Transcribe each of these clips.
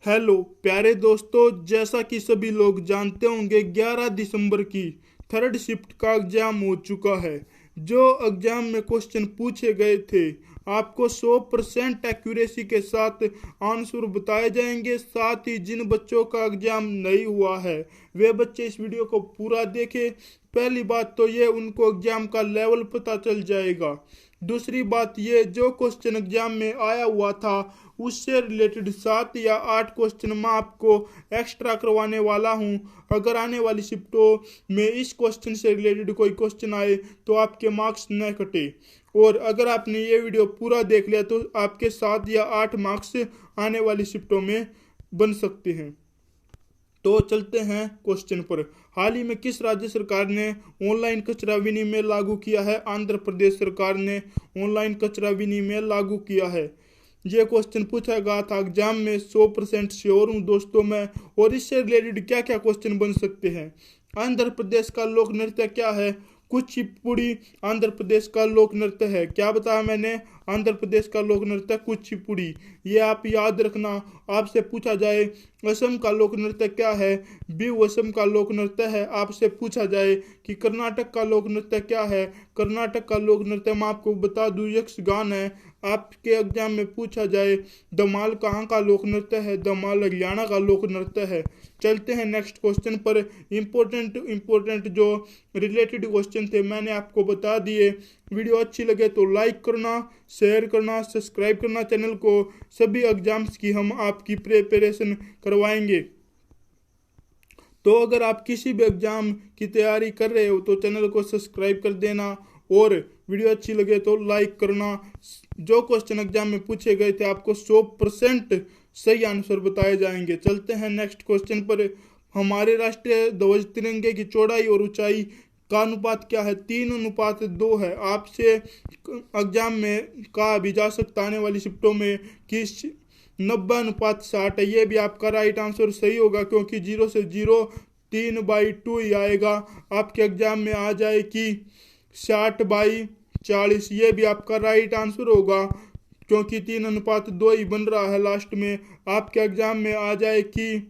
Hello प्यारे दोस्तों, जैसा कि सभी लोग जानते होंगे 11 दिसंबर की थर्ड शिफ्ट का एग्जाम हो चुका है। जो एग्जाम में क्वेश्चन पूछे गए थे आपको 100% एक्यूरेसी के साथ आंसर बताए जाएंगे। साथ ही जिन बच्चों का एग्जाम नहीं हुआ है वे बच्चे इस वीडियो को पूरा देखें। पहली बात तो ये उनको एग्जाम का लेवल पता चल जाएगा। दूसरी बात ये, जो क्वेश्चन एग्जाम में आया हुआ था उससे रिलेटेड 7 या 8 क्वेश्चन मैं आपको एक्स्ट्रा करवाने वाला हूं। अगर आने वाली शिफ्टों में इस क्वेश्चन से रिलेटेड कोई क्वेश्चन आए तो आपके मार्क्स न कटे। और अगर आपने ये वीडियो पूरा देख लिया तो आपके 7 या 8 मार्क्स आने वाली शिफ्टों में बन सकते हैं। तो चलते हैं क्वेश्चन पर। हाल ही में किस राज्य सरकार ने ऑनलाइन कचरा विनिमय लागू किया है? आंध्र प्रदेश सरकार ने ऑनलाइन कचरा विनिमय लागू किया है। ये क्वेश्चन पूछा गया था एग्जाम में, 100% श्योर हूँ दोस्तों मैं। और इससे रिलेटेड क्या क्या क्वेश्चन बन सकते हैं? आंध्र प्रदेश का लोक नृत्य क्या है? कुचिपुड़ी आंध्र प्रदेश का लोक नृत्य है। क्या बताया मैंने? आंध्र प्रदेश का लोक नृत्य कुचिपुड़ी। ये आप याद रखना। आपसे पूछा जाए असम का लोक नृत्य क्या है? बिहू असम का लोक नृत्य है। आपसे पूछा जाए कि कर्नाटक का लोक नृत्य क्या है? कर्नाटक का लोक नृत्य मैं आपको बता दूं यक्षगान है। आपके एग्जाम में पूछा जाए धमाल कहाँ का लोक नृत्य है? धमाल हरियाणा का लोक नृत्य है। चलते हैं नेक्स्ट क्वेश्चन पर। इम्पोर्टेंट जो रिलेटेड क्वेश्चन थे मैंने आपको बता दिए। वीडियो अच्छी लगे तो लाइक करना, शेयर करना, सब्सक्राइब करना चैनल को। सभी एग्जाम्स की हम आपकी प्रिपरेशन करवाएंगे। तो अगर आप किसी भी एग्जाम की तैयारी कर रहे हो तो चैनल को सब्सक्राइब कर देना और वीडियो अच्छी लगे तो लाइक करना। जो क्वेश्चन एग्जाम में पूछे गए थे आपको 100% सही आंसर बताए जाएंगे। चलते हैं नेक्स्ट क्वेश्चन पर। हमारे राष्ट्रीय ध्वज तिरंगे की चौड़ाई और ऊंचाई का अनुपात क्या है? 3:2 है। आपसे एग्जाम में कहा भी जा सकता आने वाली शिफ्टों में कि 90:60 है। ये भी आपका राइट आंसर सही होगा क्योंकि 0 से 0 3/2 ही आएगा। आपके एग्जाम में आ जाए कि 60/40। ये भी आपका राइट आंसर होगा क्योंकि 3:2 ही बन रहा है लास्ट में। आपके एग्जाम में आ जाए कि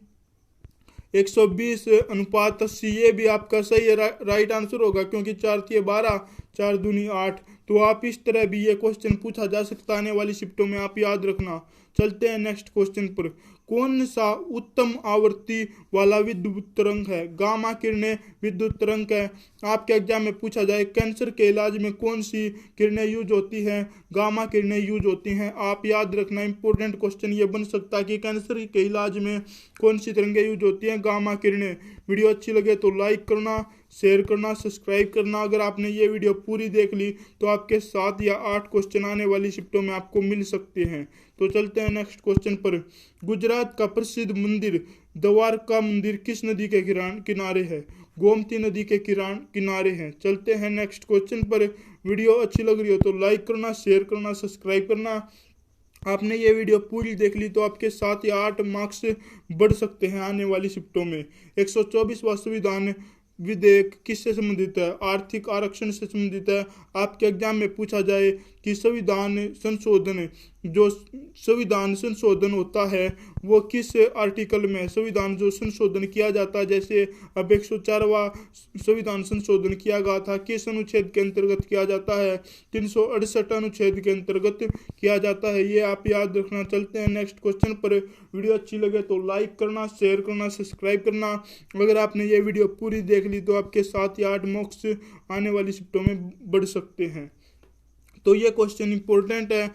120:80। ये भी आपका सही है, राइट आंसर होगा क्योंकि 4×3 = 12, 4×2 = 8। तो आप इस तरह भी ये क्वेश्चन पूछा जा सकता है आने वाली शिफ्टों में, आप याद रखना। चलते हैं नेक्स्ट क्वेश्चन पर। कौन सा उत्तम आवृत्ति वाला विद्युत तरंग है? गामा किरणें विद्युत तरंग है। आपके एग्जाम में पूछा जाए कैंसर के इलाज में कौन सी किरणें यूज होती हैं? गामा किरणें यूज होती हैं। आप याद रखना, इंपॉर्टेंट क्वेश्चन ये बन सकता है कि कैंसर के इलाज में कौन सी तरंगें यूज होती हैं? गामा किरणें। वीडियो अच्छी लगे तो लाइक करना, शेयर करना, सब्सक्राइब करना। अगर आपने ये वीडियो पूरी देख ली तो आपके 7 या 8 क्वेश्चन आने वाली शिफ्टों में आपको मिल सकते हैं। तो चलते हैं नेक्स्ट क्वेश्चन पर। गुजरात का प्रसिद्ध मंदिर द्वारका मंदिर किस नदी के किनारे है? गोमती नदी के किनारे हैं। चलते हैं नेक्स्ट क्वेश्चन पर। वीडियो अच्छी लग रही हो तो लाइक करना, शेयर करना, सब्सक्राइब करना। आपने ये वीडियो पूरी देख ली तो आपके 7 या 8 मार्क्स बढ़ सकते हैं आने वाली शिफ्टों में। 124वां संविधान विधेयक किससे संबंधित है? आर्थिक आरक्षण से संबंधित है। आपके एग्जाम में पूछा जाए कि संविधान संशोधन होता है वो किस आर्टिकल में? संविधान जो संशोधन किया जाता है, जैसे अब 104वां संविधान संशोधन किया गया था, किस अनुच्छेद के अंतर्गत किया जाता है? 368 अनुच्छेद के अंतर्गत किया जाता है। ये आप याद रखना। चलते हैं नेक्स्ट क्वेश्चन पर। वीडियो अच्छी लगे तो लाइक करना, शेयर करना, सब्सक्राइब करना। अगर आपने ये वीडियो पूरी देख ली तो आपके 7 या 8 मार्क्स आने वाली शिफ्टों में बढ़ सकते हैं। तो ये क्वेश्चन इंपॉर्टेंट है।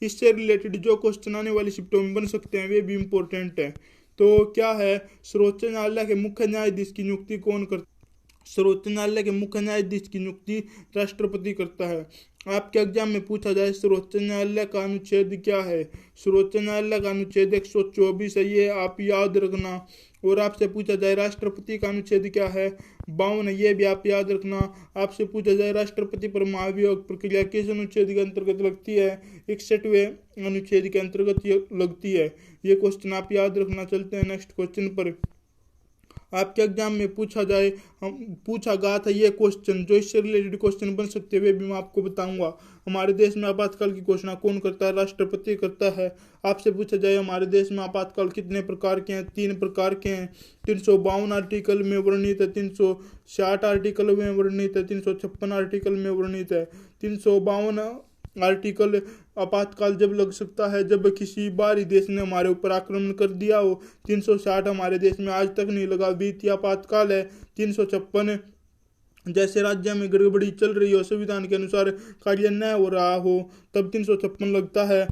इससे रिलेटेड जो क्वेश्चन आने वाली शिफ्टों में बन सकते हैं वे भी इंपॉर्टेंट है। तो क्या है? सर्वोच्च न्यायालय के मुख्य न्यायाधीश की नियुक्ति कौन करता है? सर्वोच्च न्यायालय के मुख्य न्यायाधीश की नियुक्ति राष्ट्रपति करता है। आपके एग्जाम में पूछा जाए सर्वोच्च न्यायालय का अनुच्छेद क्या है? सर्वोच्च न्यायालय का अनुच्छेद 124 है। ये आप याद रखना। और आपसे पूछा जाए राष्ट्रपति का अनुच्छेद क्या है? 52 है। ये भी आप याद रखना। आपसे पूछा जाए राष्ट्रपति पर महाभियोग प्रक्रिया किस अनुच्छेद के अंतर्गत लगती है? 61वें अनुच्छेद के अंतर्गत लगती है। ये क्वेश्चन आप याद रखना। चलते हैं नेक्स्ट क्वेश्चन पर। आपके एग्जाम में पूछा जाए, हम पूछा गया था ये क्वेश्चन, जो इससे रिलेटेड क्वेश्चन बन सकते हैं वे भी मैं आपको बताऊंगा। हमारे देश में आपातकाल की घोषणा कौन करता है? राष्ट्रपति करता है। आपसे पूछा जाए हमारे देश में आपातकाल कितने प्रकार के हैं? 3 प्रकार के हैं। 352 आर्टिकल में वर्णित है, 360 आर्टिकल में वर्णित है, 356 आर्टिकल में वर्णित है। 352 आर्टिकल आपातकाल जब लग सकता है जब किसी बाहरी देश ने हमारे ऊपर आक्रमण कर दिया हो। 360 हमारे देश में आज तक नहीं लगा, वित्तीय आपातकाल है। 356 जैसे राज्य में गड़बड़ी चल रही हो, संविधान के अनुसार कार्य न हो रहा हो, तब 356 लगता है।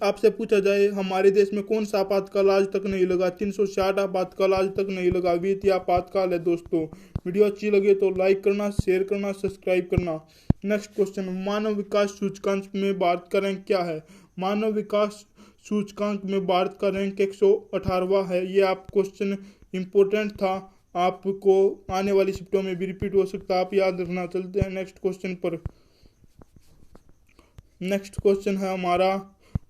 आपसे पूछा जाए हमारे देश में कौन सा आपातकाल आज तक नहीं लगा? 360 आपातकाल आज तक नहीं लगा, वित्तीय आपातकाल है दोस्तों। वीडियो अच्छी लगे तो लाइक करना, शेयर करना, सब्सक्राइब करना। नेक्स्ट क्वेश्चन, मानव विकास सूचकांक में भारत का रैंक क्या है? मानव विकास सूचकांक में भारत का रैंक 118वां है। ये आप क्वेश्चन इंपॉर्टेंट था, आपको आने वाली शिफ्टों में भी रिपीट हो सकता है, आप याद रखना। चलते हैं नेक्स्ट क्वेश्चन पर। नेक्स्ट क्वेश्चन है हमारा,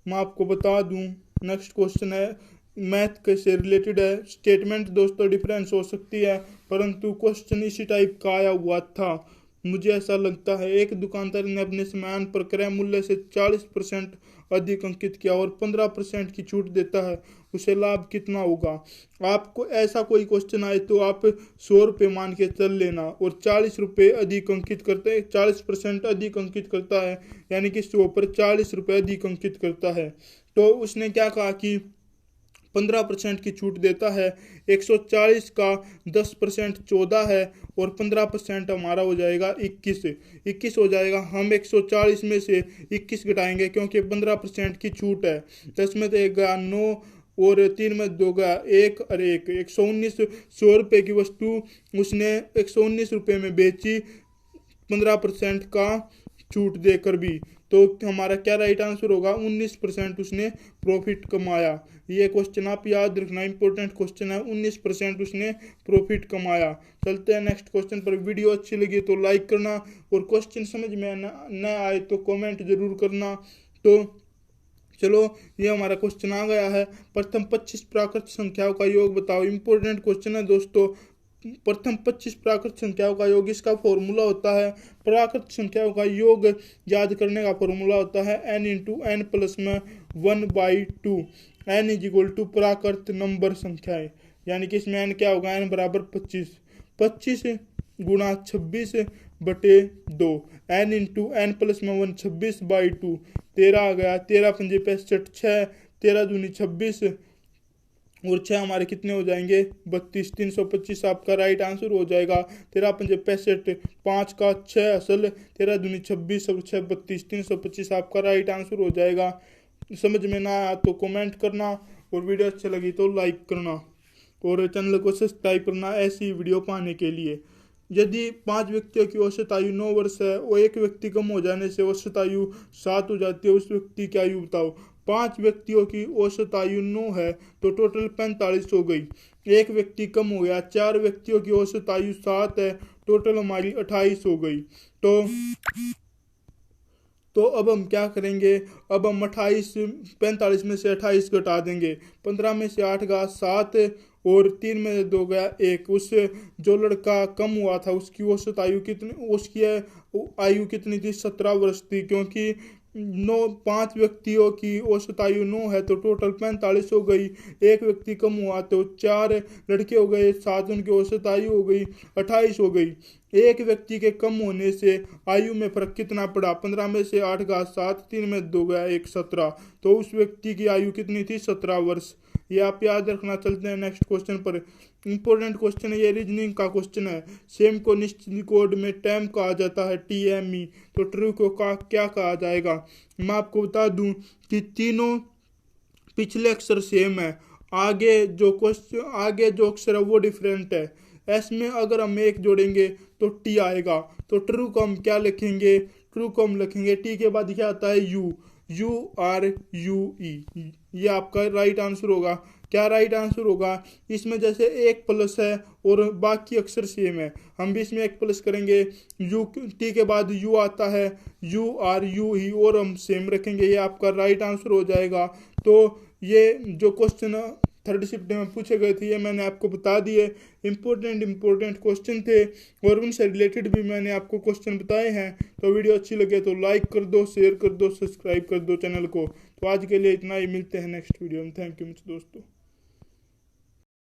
मैं आपको बता दूं, नेक्स्ट क्वेश्चन है मैथ के से रिलेटेड है। स्टेटमेंट दोस्तों डिफरेंस हो सकती है, परंतु क्वेश्चन इसी टाइप का आया हुआ था, मुझे ऐसा लगता है। एक दुकानदार ने अपने सामान पर क्रय मूल्य से 40% अधिक अंकित किया और 15% की छूट देता है, उसे लाभ कितना होगा? आपको ऐसा कोई क्वेश्चन आए तो आप 100 रुपये मान के चल लेना, और 40 रुपये अधिक अंकित करते, 40% अधिक अंकित करता है, यानी कि 100 पर 40 रुपये अधिक अंकित करता है। तो उसने क्या कहा कि 15% की छूट देता है। 140 का 10% 14 है, और 15% हमारा हो जाएगा 21 हो जाएगा। हम 140 में से 21 घटाएंगे क्योंकि 15% की छूट है। 10 में तो 1 गया 9, और 3 में 2 गया 1 और 1, 119। 100 रुपये की वस्तु उसने 119 रुपये में बेची 15% का छूट देकर भी। तो हमारा क्या राइट आंसर होगा? 19% उसने प्रॉफिट कमाया। ये क्वेश्चन आप याद रखना, इंपॉर्टेंट क्वेश्चन है। 19% उसने प्रॉफिट कमाया। चलते हैं नेक्स्ट क्वेश्चन पर। वीडियो अच्छी लगी तो लाइक करना, और क्वेश्चन समझ में न आए तो कमेंट जरूर करना। तो चलो, ये हमारा क्वेश्चन आ गया है। प्रथम 25 प्राकृत संख्याओं का योग बताओ। इंपॉर्टेंट क्वेश्चन है दोस्तों। प्रथम 25 प्राकृत संख्याओं का योग, इसका फॉर्मूला होता है, प्राकृत संख्याओं का योग याद करने का फॉर्मूला होता है n इंटू एन प्लस में 1/2। n इज इक्वल टू प्राकृत नंबर संख्याएं, यानी कि इसमें n क्या होगा? n बराबर 25। 25 गुणा 26 बटे 2, n इंटू एन प्लस में 1, 26/2, 13 आ गया। 13 पंजे 65, 6, 13 दूनी 26, और 6 हमारे कितने हो जाएंगे? 32। 325 आपका राइट आंसर हो जाएगा। 13 पंजे 65, 5 का 6 असल, 13 दूनी 26 और 6 32, 325 आपका राइट आंसर हो जाएगा। समझ में ना आया तो कमेंट करना, और वीडियो अच्छी लगी तो लाइक करना, और चैनल को सब्सक्राइब करना ऐसी वीडियो पाने के लिए। यदि 5 व्यक्तियों की औसत आयु 9 वर्ष है और एक व्यक्ति कम हो जाने से औसत आयु 7 हो जाती है, उस व्यक्ति की आयु बताओ। 5 व्यक्तियों की औसत आयु 9 है तो टोटल 45 हो गई। एक व्यक्ति कम हो गया। 4 व्यक्तियों की औसत आयु 7 है, टोटल हमारी 28 हो गई। तो अब हम क्या करेंगे? अब हम 45 में से 28 घटा देंगे। 15 में से 8 गया 7, और 3 में से 2 गया 1। उस जो लड़का कम हुआ था उसकी औसत आयु कितनी, उसकी आयु कितनी थी? 17 वर्ष थी, क्योंकि 5 व्यक्तियों की औसत आयु 9 है तो टोटल 45 हो गई। एक व्यक्ति कम हुआ तो 4 लड़के हो गए, 7, उनकी औसत आयु हो गई 28 हो गई। एक व्यक्ति के कम होने से आयु में फर्क कितना पड़ा? 15 में से 8 गया 7, 3 में 2 गया 1, 17। तो उस व्यक्ति की आयु कितनी थी? 17 वर्ष। ये आप याद रखना। चलते हैं नेक्स्ट क्वेश्चन पर। इंपॉर्टेंट क्वेश्चन है, ये रीजनिंग का क्वेश्चन है। सेम को निश्चित कोड में टैम कहा जाता है, TME, तो ट्रू को क्या कहा जाएगा? मैं आपको बता दूं कि तीनों पिछले अक्षर सेम है, आगे जो अक्षर है वो डिफरेंट है। एस में अगर हम 1 जोड़ेंगे तो टी आएगा, तो ट्रू को हम क्या लिखेंगे? ट्रू को हम लिखेंगे टी के बाद क्या आता है? URUE। ये आपका राइट आंसर होगा। क्या राइट आंसर होगा? इसमें जैसे 1 प्लस है और बाकी अक्षर सेम है, हम भी इसमें 1 प्लस करेंगे। टी के बाद यू आता है, URUE, और हम सेम रखेंगे। ये आपका राइट आंसर हो जाएगा। तो ये जो क्वेश्चन थर्ड शिफ्ट में पूछे गए थे ये मैंने आपको बता दिए। इम्पोर्टेंट क्वेश्चन थे और उनसे रिलेटेड भी मैंने आपको क्वेश्चन बताए हैं। तो वीडियो अच्छी लगे तो लाइक कर दो, शेयर कर दो, सब्सक्राइब कर दो चैनल को। तो आज के लिए इतना ही, मिलते हैं नेक्स्ट वीडियो में। थैंक यू मुझे दोस्तों।